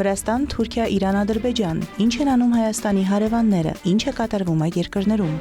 Վրաստան, Թուրքիա, Իրան, Ադրբեջան։ Ինչ են անում Հայաստանի հարևանները, ինչ է կատարվում այդ երկրներում։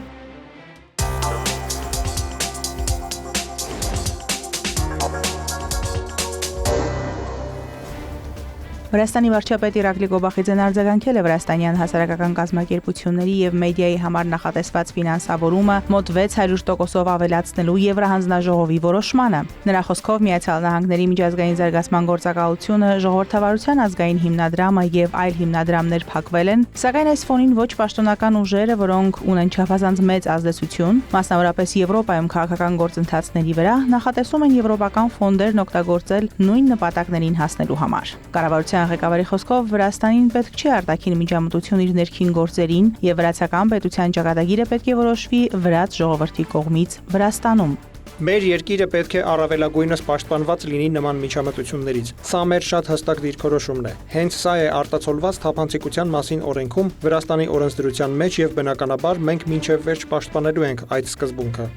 Վրաստանի վարչապետ Իրակլի Գոբախիձեն արձագանքել է վրաստանյան հասարակական կազմակերպությունների եւ մեդիայի համար նախատեսված ֆինանսավորումը մոտ 600%-ով ավելացնելու Եվրահանձնաժողովի որոշմանը։ Նրա խոսքով Միացյալ Նահանգների միջազգային զարգացման գործակալությունը, Ժողովրդավարության ազգային հիմնադրամը եւ այլ հիմնադրամներ փակվել են, սակայն այս ֆոնին ոչ պաշտոնական ուժերը, որոնք ունեն չափազանց մեծ ազդեցություն, մասնավորապես Եվրոպայում քաղաքական գործընթացների վրա, նախատեսում են եվրոպական ֆոնդերն օգտագործել նույն նպատակներին հասնելու համար։ Կառավարության ղեկավարի խոսքով Վրաստանին պետք չի արտաքին միջամտություն իր ներքին գործերին եւ վրացական պետության ճակատագիրը պետք է որոշվի վրաց ժողովրդի կողմից Վրաստանում։ Մեր երկիրը պետք է առավելագույնս պաշտպանված լինի նման միջամտություններից։ Սա մեր շատ հստակ դիրքորոշումն է։ Հենց սա է արտացոլված թափանցիկության մասին օրենքում Վրաստանի օրենսդրության մեջ եւ բնականաբար մենք մինչեւ վերջ պաշտպանելու ենք այդ սկզբունքը։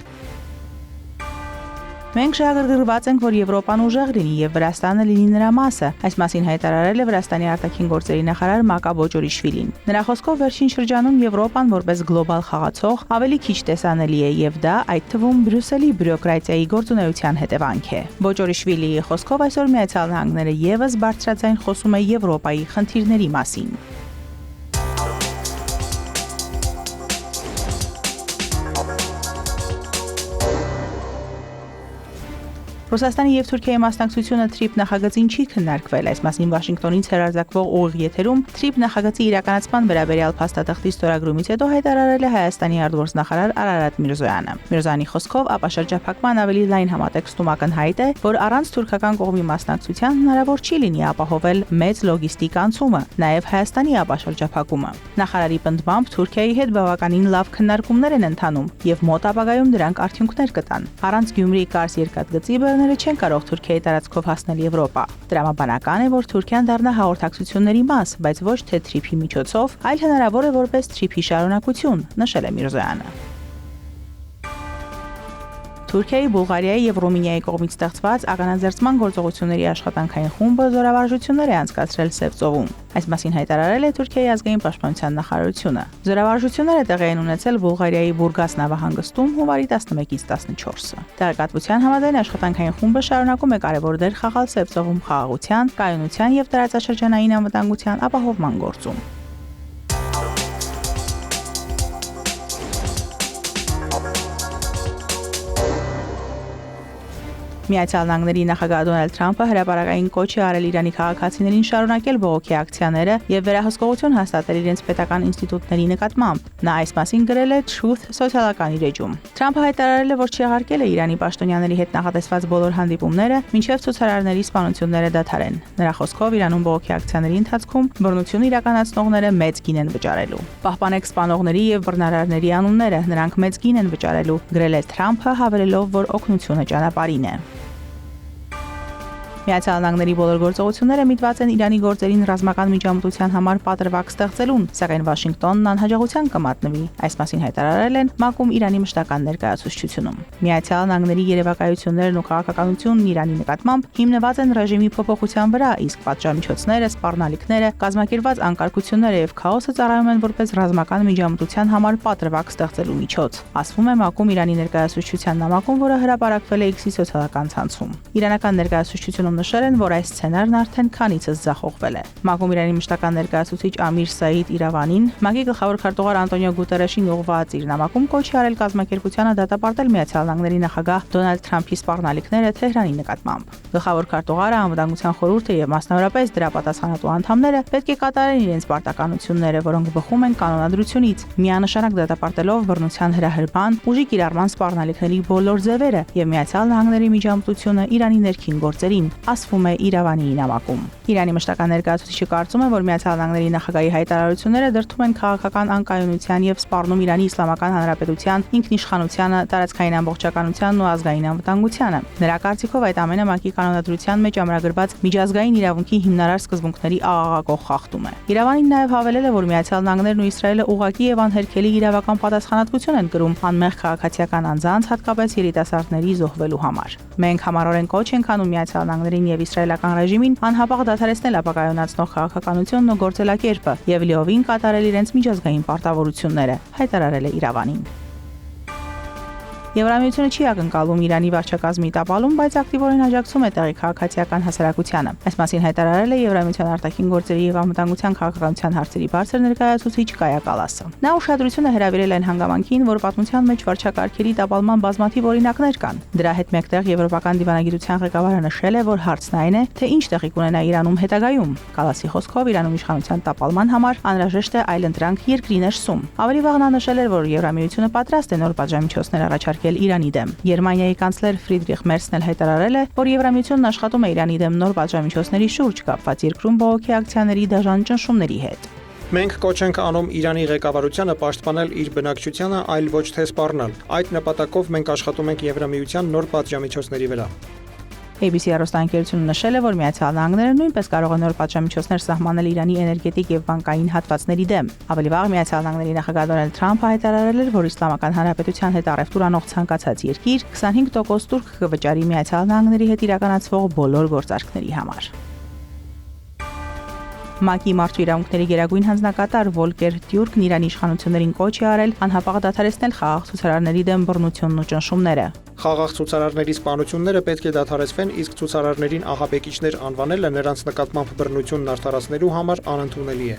Մենք շահագրգռված ենք, որ Եվրոպան ուժեղ լինի եւ Վրաստանը լինի նրա մասը։ Այս մասին հայտարարել է Վրաստանի արտաքին գործերի նախարար Մակա Բոջորիշվիլին։ Նրա խոսքով վերջին շրջանում Եվրոպան որպես գլոբալ խաղացող ավելի քիչ տեսանելի է եւ դա այդ թվում Բրյուսելի բյուրոկրատիայի գործունեության հետևանք է։ Բոջորիշվիլիի խոսքով այսօր Միացյալ Նահանգները եւս բարձրաձայն խոսում է Եվրոպայի խնդիրների մասին։ Ռուսաստանի եւ Թուրքիայի մասնակցությունը TRIP նախագծին չի քննարկվել։ Այս մասին Վաշինգտոնից հեռարձակվող ուղիղ եթերում TRIP նախագծի իրականացման վերաբերյալ փաստաթղթի ստորագրումից հետո հայտարարել է Հայաստանի արտգործնախարար Արարատ Միրզոյանը։ Միրզոյանի խոսքով ապաշրջափակման ավելի լայն համատեքստում ակնհայտ է, որ առանց թուրքական կողմի մասնակցության հնարավոր չի լինի ապահովել մեծ լոգիստիկ անցումը, նաեւ Հայաստանի ապաշրջափակումը։ Նախարարի պնդմամբ Թուրքիայի հետ բավականին լավ քննարկումներ են ընթանում եւ մոտ ապագայում դրանք արդյունքներ կտան։ Առանց Գյումրի-Կարս երկաթգծի չեն կարող Թուրքիայի տարածքով հասնել Եվրոպա։ Տրամաբանական է, որ Թուրքիան դառնա հաղորդակցությունների մաս, բայց ոչ թե TRIP-ի միջոցով, այլ հնարավոր է որպես TRIP-ի շարունակություն, նշել է Միրզոյանը։ Թուրքիայի, Բուլղարիայի եւ Ռումինիայի կողմից ստեղծված ականաձերծման գործողությունների աշխատանքային խումբը զորավարժություններ է անցկացրել Սև ծովում։ Այս մասին հայտարարել է Թուրքիայի ազգային պաշտպանության նախարարությունը։ Զորավարժությունները տեղի են ունեցել Բուլղարիայի Բուրգաս նավահանգստում հունվարի 11-ից 14-ը։ Տեղեկատվության համաձայն աշխատանքային խումբը շարունակում է կարևոր դեր խաղալ Սև ծովում խաղաղության, կայունության եւ տարածաշրջանային անվտանգության ապահովման գործում։ Միացյալ Նահանգների նախագահ Դոնալդ Թրամփը հրապարակային կոչ է արել Իրանի քաղաքացիներին շարունակել բողոքի ակցիաները եւ վերահսկողություն հաստատել իրենց պետական ինստիտուտների նկատմամբ։ Նա այս մասին գրել է Truth սոցիալական իր էջում։ Թրամփը հայտարարել է, որ չեղարկել է Իրանի պաշտոնյաների հետ նախատեսված բոլոր հանդիպումները, մինչև ցուցարարների սպանությունները դադարեն։ Նրա խոսքով Իրանում բողոքի ակցիաների ընթացքում բռնություն իրականացնողները մեծ գին են վճարելու։ Պահպանեք սպանողների եւ բռնարարների անունները, նրանք մեծ գին են վճարելու, գրել է Թրամփը, հավելելով, որ օգնությունը ճանապարհին է։ Միացյալ Նահանգների բոլոր գործողությունները միտված են Իրանի գործերին ռազմական միջամտության համար պատրվակ ստեղծելուն, սակայն Վաշինգտոնն անհաջողության կմատնվի։ Այս մասին հայտարարել են ՄԱԿ-ում Իրանի մշտական ներկայացուցչությունում։ Միացյալ Նահանգների երևակայություններն ու քաղաքականությունն Իրանի նկատմամբ հիմնված են ռեժիմի փոփոխության վրա, իսկ պատժամիջոցները, սպառնալիքները, կազմակերպված անկարգությունները եւ քաոսը ծառայում են որպես ռազմական միջամտության համար պատրվակ ստեղծելու միջոց։ Ասվում է ՄԱԿ-ում Իրանի ներկայացուցչության նամակում, որը հրապարակվել է X-ի սոցիալական ցանցում։ Իրանական ներկայացուցչությունը նշել են, որ այս սցենարն արդեն քանիցս ձախողվել է։ ՄԱԿ-ում Իրանի մշտական ներկայացուցիչ Ամիր Սաիդ Իրավանին ՄԱԿ-ի գլխավոր քարտուղար Անտոնիո Գուտերեշին ուղղված իր նամակում կոչ է արել կազմակերպությանը դատապարտել Միացյալ Նահանգների նախագահ Դոնալդ Թրամփի սպառնալիքները Թեհրանի նկատմամբ։ Գլխավոր քարտուղարը Անվտանգության խորհուրդը եւ մասնավորապես դրա պատասխանատու անդամները պետք է կատարեն իրենց պարտականությունները, որոնք բխում են կանոնադրությունից, միանշանակ դատապարտելով բռնության հրահրման, ուժի կիրառման սպառնալիքների բոլոր ձևերը եւ Միացյալ Նահանգների միջամտությունը Իրանի ներքին գործերին, ասվում է Իրավանիի նամակում։ Իրանի մշտական ներկայացուցիչը կարծում է, որ Միացյալ Նահանգների նախագահի հայտարարությունները դրդում են քաղաքական անկայունության եւ սպառնում Իրանի Իսլամական Հանրապետության ինքնիշխանությանը, տարածքային ամբողջականությանն ու ազգային անվտանգությանը։ Նրա կարծիքով այդ ամենը ՄԱԿ-ի կանոնադրության մեջ ամրագրված միջազգային իրավունքի հիմնարար սկզբունքների աղաղակող խախտում է։ Իրավանին նաեւ հավելել է, որ Միացյալ Նահանգներն ու Իսրայելը ուղղակի եւ անհերքելի իրավական պատասխանատվություն են կրում անմեղ քաղաքացիական անձանց, հատկապես երիտասարդների զոհվելու համար։ Մենք համառորեն կոչ ենք անում Միացյալ Նահանգների պաշտոնյաներին եւ իսրայելական ռեժիմին անհապաղ դադարեցնել ապակայունացնող քաղաքականությունն ու գործելակերպը եւ լիովին կատարել իրենց միջազգային պարտավորությունները, հայտարարել է Իրավանին։ Եվրամիությունը չի ակնկալում Իրանի վարչակազմի տապալում, բայց ակտիվորեն աջակցում է տեղի քաղաքացիական հասարակությանը։ Այս մասին հայտարարել է Եվրամիության արտաքին գործերի եւ անվտանգության քաղաքականության հարցերի բարձր ներկայացուցիչ Կայա Կալասը։ Նա ուշադրություն է հրավիրել այն հանգամանքին, որ պատմության մեջ վարչակարգերի տապալման բազմաթիվ օրինակներ կան։ Դրա հետ մեկտեղ եվրոպական դիվանագիտության ղեկավարը նշել է, որ հարցն այն է, թե ինչ տեղի կունենա Իրանում հետագայում։ Կալասի խոսքով Իրանում իշխանության տապալման համար անհրաժեշտ է այլընտրանք երկրի ներսում։ Ավելի վաղ նա նշել էր, որ Եվրամիությունը պատրաստ է նոր պատժամիջոցներ առաջարկել Իրանի դեմ։ Գերմանիայի կանցլեր Ֆրիդրիխ Մերցն էլ հայտարարել է, որ Եվրամիությունն աշխատում է Իրանի դեմ նոր պատժամիջոցների շուրջ կապված երկրում բողոքի ակցիաների դաժան ճնշումների հետ։ Մենք կոչ ենք անում Իրանի ղեկավարությանը պաշտպանել իր բնակչությանը, այլ ոչ թե սպառնալ։ Այդ նպատակով մենք աշխատում ենք Եվրամիության նոր պատժամիջոցների վրա։ ABC հեռուստաընկերությունը նշել է, որ Միացյալ Նահանգները նույնպես կարող են նոր պատժամիջոցներ սահմանել Իրանի էներգետիկ եւ բանկային հատվածների դեմ։ Ավելի վաղ Միացյալ Նահանգների նախագահ Դոնալդ Թրամփը հայտարարել էր, որ Իսլամական Հանրապետության հետ առևտուր անող ցանկացած երկիր 25% տուրք կվճարի Միացյալ Նահանգների հետ իրականացվող բոլոր գործարքների համար։ ՄԱԿ-ի մարդու իրավունքների գերագույն հանձնակատար Վոլկեր Տյուրկն Իրանի իշխանություններին կոչ է արել անհապաղ դադարեցնել խաղաղ ցուցարարների դեմ բռնությունն ու ճնշումները։ Խաղաղ ցուցարարների սպանությունները պետք է դադարեցվեն, իսկ ցուցարարներին ահաբեկիչներ անվանելը նրանց նկատմամբ բռնությունն արդարացնելու համար անընդունելի է։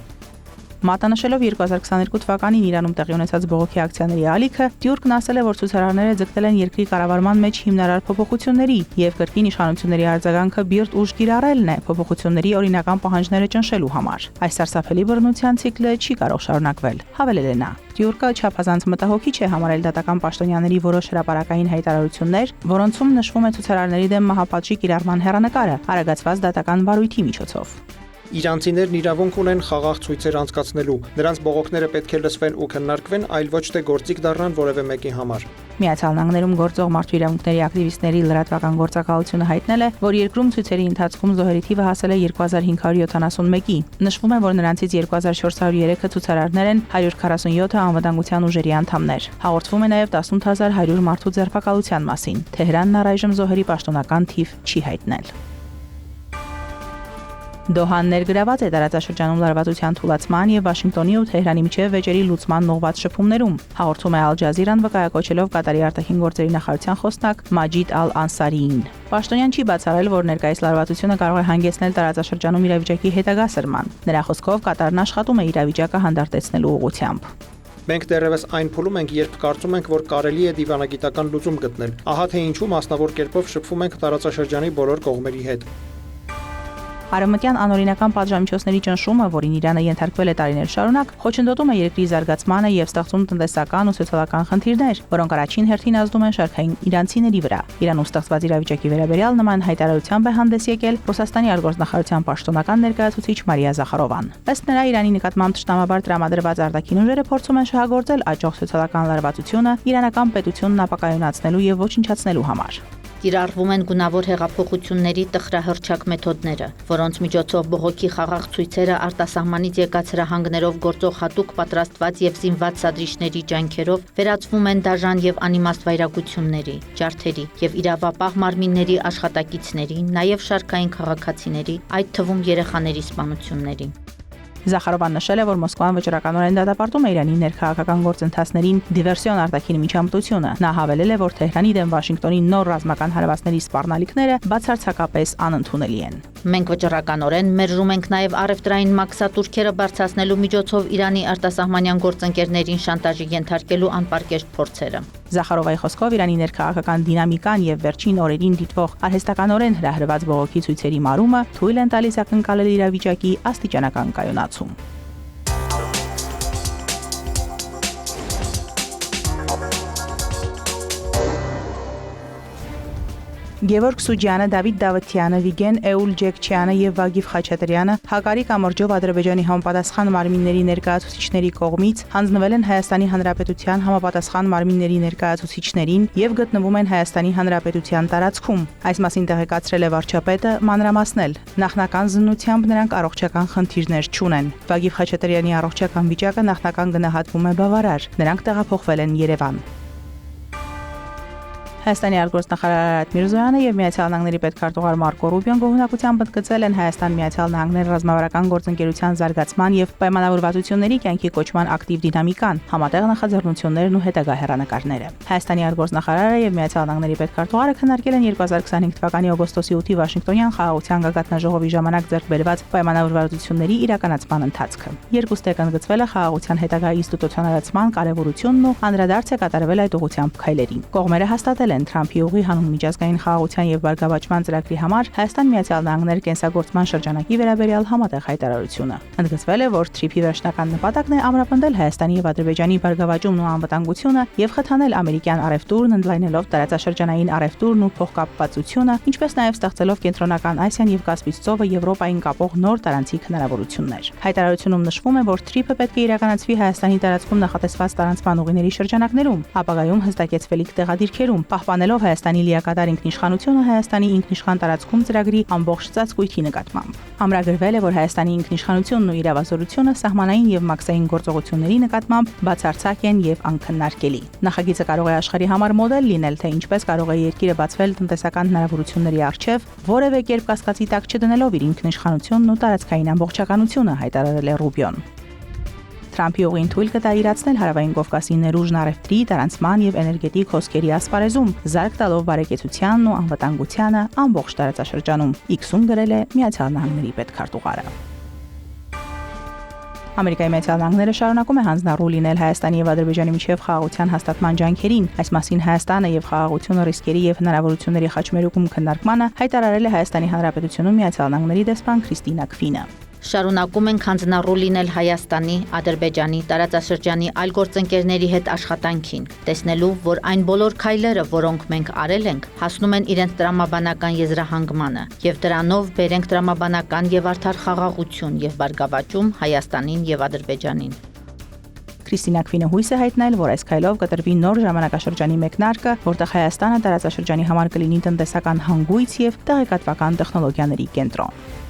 Մատնանշելով 2022 թվականին Իրանում տեղի ունեցած բողոքի ակցիաների ալիքը, Տյուրկն ասել է, որ ցուցարարները ձգտել են երկրի կառավարման մեջ հիմնարար փոփոխությունների եւ կրկին իշխանությունների արձագանքը բիրտ ուժ կիրառելն է փոփոխությունների օրինական պահանջները ճնշելու համար։ Այս սարսափելի բռնության ցիկլը չի կարող շարունակվել, հավելել է նա։ Տյուրկը չափազանց մտահոգիչ է համարել դատական պաշտոնյաների որոշ հրապարակային հայտարարություններ, որոնցում նշվում է ցուցարարների դեմ մահապատժի կիրառման հեռանկարը արագացված դատական բարույթի միջոցով։ Իրանցիներն իրավունք ունեն խաղաղ ցույցեր անցկացնելու։ Նրանց բողոքները պետք է լսվեն ու քննարկվեն, այլ ոչ թե գործիք դառնան որևէ մեկի համար։ Միացյալ Նահանգներում գործող մարդու իրավունքների ակտիվիստների լրատվական գործակալությունը հայտնել է, որ երկրում ցույցերի ընթացքում զոհերի թիվը հասել է 2571-ի։ Նշվում է, որ նրանցից 2403-ը ցուցարարներ են, 147-ը անվտանգության ուժերի անդամներ։ Հաղորդվում է նաև 18100 մարդու ձերբակալության մասին։ Թեհրանն առայժմ զոհերի պաշտոնական թիվ չի հայտնել։ Դոհան ներգրաված է տարածաշրջանում լարվածության թուլացման եւ Վաշինգտոնի ու Թեհրանի միջև վեճերի լուծման նողված շփումներում, հաղորդում է Ալ Ջազիրան վկայակոչելով Կատարի արտաքին գործերի նախարարության խոսնակ Մաջիդ Ալ-Անսարիին։ Պաշտոնյան չի բացառել, որ ներկայիս լարվածությունը կարող է հանգեցնել տարածաշրջանում իրավիճակի հետագա սրման։ Նրա խոսքով Կատարն աշխատում է իրավիճակը հանդարտեցնելու ուղղությամբ։ Մենք դեռևս այն փուլում ենք, երբ կարծում ենք, որ կարելի է դիվանագիտական լուծում գտնել։ Ահա թե ինչու մասնավոր կերպով շփվում ենք տարածաշրջանի բոլոր կողմերի հետ։ Արևմտյան անօրինական պատժամիջոցների ճնշումը, որին Իրանը ենթարկվել է տարիներ շարունակ, խոչընդոտում է երկրի զարգացմանը եւ ստեղծում տնտեսական ու սոցիալական խնդիրներ, որոնք առաջին հերթին ազդում են շարքային իրանցիների վրա։ Իրանում ստեղծված իրավիճակի վերաբերյալ նման հայտարարությամբ է հանդես եկել Ռուսաստանի արտգործնախարարության պաշտոնական ներկայացուցիչ Մարիա Զախարովան։ Ըստ նրա, Իրանի նկատմամբ ճշտամաբար տրամադրված արտաքին ուժերը փորձում են շահագործել աճող սոցիալական լարվածությունը իրանական պետությունն ապակայունացնելու եւ ոչնչացնելու համար։ Կիրառվում են գունավոր հեղափոխությունների տխրահռչակ մեթոդները, որոնց միջոցով բողոքի խաղաղ ցույցերը արտասահմանից եկած հրահանգներով գործող հատուկ պատրաստված եւ զինված սադրիչների ջանքերով վերածվում են դաժան եւ անիմաստ վայրագությունների, ջարդերի եւ իրավապահ մարմինների աշխատակիցների, նաեւ շարքային քաղաքացիների, այդ թվում երեխաների սպանությունների։ Զախարովան նշել է, որ Մոսկվան վճռականորեն դատապարտում է Իրանի ներքաղաքական գործընթացներին դիվերսիոն արտաքին միջամտությունը։ Նա հավելել է, որ Թեհրանի դեմ Վաշինգտոնի նոր ռազմական հարվածների սպառնալիքները բացարձակապես անընդունելի են։ Մենք վճռականորեն մերժում ենք նաև առևտրային մաքսատուրքերը բարձրացնելու միջոցով Իրանի արտասահմանյան գործընկերներին շանտաժի ենթարկելու անպարկեշտ փորձերը։ Զախարովայի խոսքով Իրանի ներքաղաքական դինամիկան եւ վերջին օրերին դիտվող արհեստականորեն հրահրված բողոքի ցույցերի մարումը թույլ են տալիս ակնկալել իրավիճակի աստիճանական կայունացում։ Գևորգ Սուջյանը, Դավիթ Դավթյանը, Վիգեն Էուլջեկչյանը եւ Վագիվ Խաչատրյանը հակարի կամրջով Ադրբեջանի համապատասխան մարմինների ներկայացուցիչների կողմից հանձնվել են Հայաստանի Հանրապետության համապատասխան մարմինների ներկայացուցիչներին եւ գտնվում են Հայաստանի Հանրապետության տարածքում։ Այս մասին տեղեկացրել է վարչապետը, մանրամասնել. նախնական զննությամբ նրանք առողջական խնդիրներ չունեն։ Վագիվ Խաչատրյանի առողջական վիճակը նախնական գնահատվում է բավարար։ Նրանք տեղափոխվել են Երևան։ Հայաստանի արտգործնախարար Արարատ Միրզոյանը եւ Միացյալ Նահանգների պետքարտուղար Մարկո Ռուբիոն գոհունակությամբ ընդգծել են Հայաստան-Միացյալ Նահանգների ռազմավարական գործընկերության զարգացման եւ պայմանավորվածությունների կյանքի կոչման ակտիվ դինամիկան, համատեղ նախաձեռնություններն ու հետագա հեռանկարները։ Հայաստանի արտգործնախարարը եւ Միացյալ Նահանգների պետքարտուղարը քննարկել են 2025 թվականի օգոստոսի 8-ի Վաշինգտոնյան խաղաղության գագաթնաժողովի ժամանակ ձեռք բերված պայմանավորվածությունների իրականացման ընթացքը։ Երկուստեք ընդգծվել է խաղաղության հետագա ինստիտուցիոնալացման կարեւորությունն ու անդրադարձ է կատարվել այդ ուղղությամբ քայլերին։ Կողմերը հաստատել են Թրամփի ուղի հանուն միջազգային խաղաղության եւ բարգավաճման ծրագրի համար Հայաստան-Միացյալ Նահանգներ կենսագործման շրջանակի վերաբերյալ համատեղ հայտարարությունը։ Ընդգծվել է, որ TRIP-ի վերջնական նպատակն է ամրապնդել Հայաստանի եւ Ադրբեջանի բարգավաճումն ու անվտանգությունը եւ խթանել ամերիկյան առևտուրն, ընդլայնելով տարածաշրջանային առևտուրն ու փոխկապվածությունը, ինչպես նաեւ ստեղծելով կենտրոնական Ասիան եւ Կասպից ծովը Եվրոպային կապող նոր տարանցիկ հնարավորություններ։ Հայտարարությունում նշվում է, որ TRIP-ը պետք է իրականացվի Հայաստանի տարածքում նախատեսված տարանցման ուղիների շրջանակներում, ապագայում հստակեցվելիք տեղադիրքերում, պահպանելով Հայաստանի լիակատար ինքնիշխանությունը Հայաստանի ինքնիշխան տարածքում ծրագրի ամբողջ ծածկույթի նկատմամբ։ Ամրագրվել է, որ Հայաստանի ինքնիշխանությունն ու իրավասորությունը սահմանային եւ մաքսային գործողությունների նկատմամբ բացարձակ են եւ անքննարկելի։ Նախագիծը կարող է աշխարհի համար մոդել լինել, թե ինչպես կարող է երկիրը բացվել տնտեսական հնարավորությունների առջև, որևէ կերպ կասկածի տակ չդնելով իր ինքնիշխանությունն ու տարածքային ամբողջականությունը, հայտարարել է Ռուբիոն։ Թրամփի ուղին թույլ կտա իրացնել Հարավային Կովկասի ներուժն առևտրի, տարանցման եւ էներգետիկ հոսքերի ասպարեզում, զարգ տալով բարեկեցությանն ու անվտանգությանը ամբողջ տարածաշրջանում, X-ում գրել է Միացյալ Նահանգների պետքարտուղարը։ Ամերիկայի Միացյալ Նահանգները շարունակում է հանձնառու լինել Հայաստանի եւ Ադրբեջանի միջև խաղաղության հաստատման ջանքերին։ Այս մասին Հայաստանը եւ խաղաղությունը ռիսկերի եւ հնարավորությունների խաչմերուկում քննարկմանը հայտարարել է Հայաստանի Հանրապետությունում Միացյալ Նահանգների դեսպան Քրիստինա Քվինը։ Շարունակում ենք հանձնառու լինել Հայաստանի, Ադրբեջանի, տարածաշրջանի այլ գործընկերների հետ աշխատանքին, տեսնելու, որ այն բոլոր քայլերը, որոնք մենք արել ենք, հասնում են իրենց տրամաբանական եզրահանգմանը, եւ դրանով բերենք տրամաբանական եւ արդար խաղաղություն եւ բարգավաճում Հայաստանին եւ Ադրբեջանին։ Քրիստինա Քվինը հույս է հայտնել, որ այս քայլով կտրվի նոր ժամանակաշրջանի մեկնարկը, որտեղ Հայաստանը տարածաշրջանի համար կլինի տնտեսական հանգույց եւ տեղեկատվական տեխնոլոգիաների կենտրոն։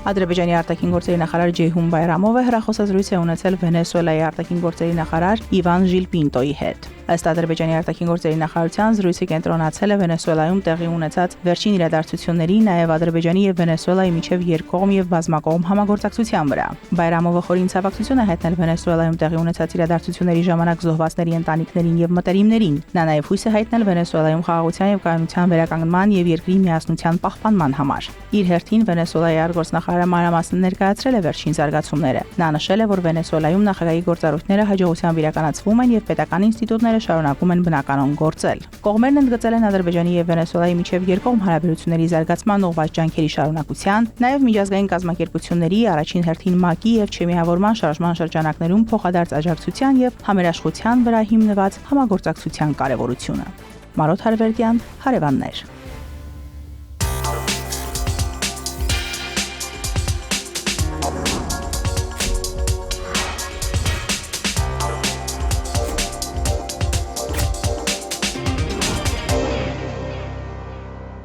Ադրբեջանի արտաքին գործերի նախարար Ջեյհուն Բայրամովը հեռախոսազրույց է ունեցել Վենեսուելայի արտաքին գործերի նախարար Իվան Ժիլպինտոյի հետ։ Ըստ Ադրբեջանի արտաքին գործերի նախարարության զրույցը կենտրոնացել է Վենեսուելայում տեղի ունեցած վերջին իրադարձությունների, նաև Ադրբեջանի եւ Վենեսուելայի միջև երկկողմ եւ բազմակողմ համագործակցության վրա։ Բայրամովը խորին ցավակցություն է հայտնել Վենեսուելայում տեղի ունեցած իրադարձությունների ժամանակ զոհվածների ընտանիքներին եւ մտերիմներին։ Նա նաև հույս է հայտնել Վենեսուելայում խաղաղության եւ կայունության վերականգնման եւ երկրի միասնության պահպանման համար։ Իր հերթին Վենեսուելայի արտգործնախարարը մանրամասն ներկայացրել է վերջին զարգացումները։ Նա նշել է, որ Վենեսուելայում նախագահի գործառույթները հաջողությամբ իրականացվում են եւ պետական ինստիտուտները շարունակում են բնականon գործել։ Կողմերն ընդգծել են Ադրբեջանի եւ Վենեսուելայի միջև երկկողմ հարաբերությունների զարգացման ուղղված ջանքերի շարունակության, նաեւ միջազգային կազմակերպությունների, առաջին հերթին ՄԱԿ-ի եւ Չեմիավորման շարժման շրջանակներում փոխադարձ աջակցության եւ համերաշխության վրա հիմնված համագործակցության կարեւորությունը։ Մարոտ Հարվերդյան, Հարևաններ։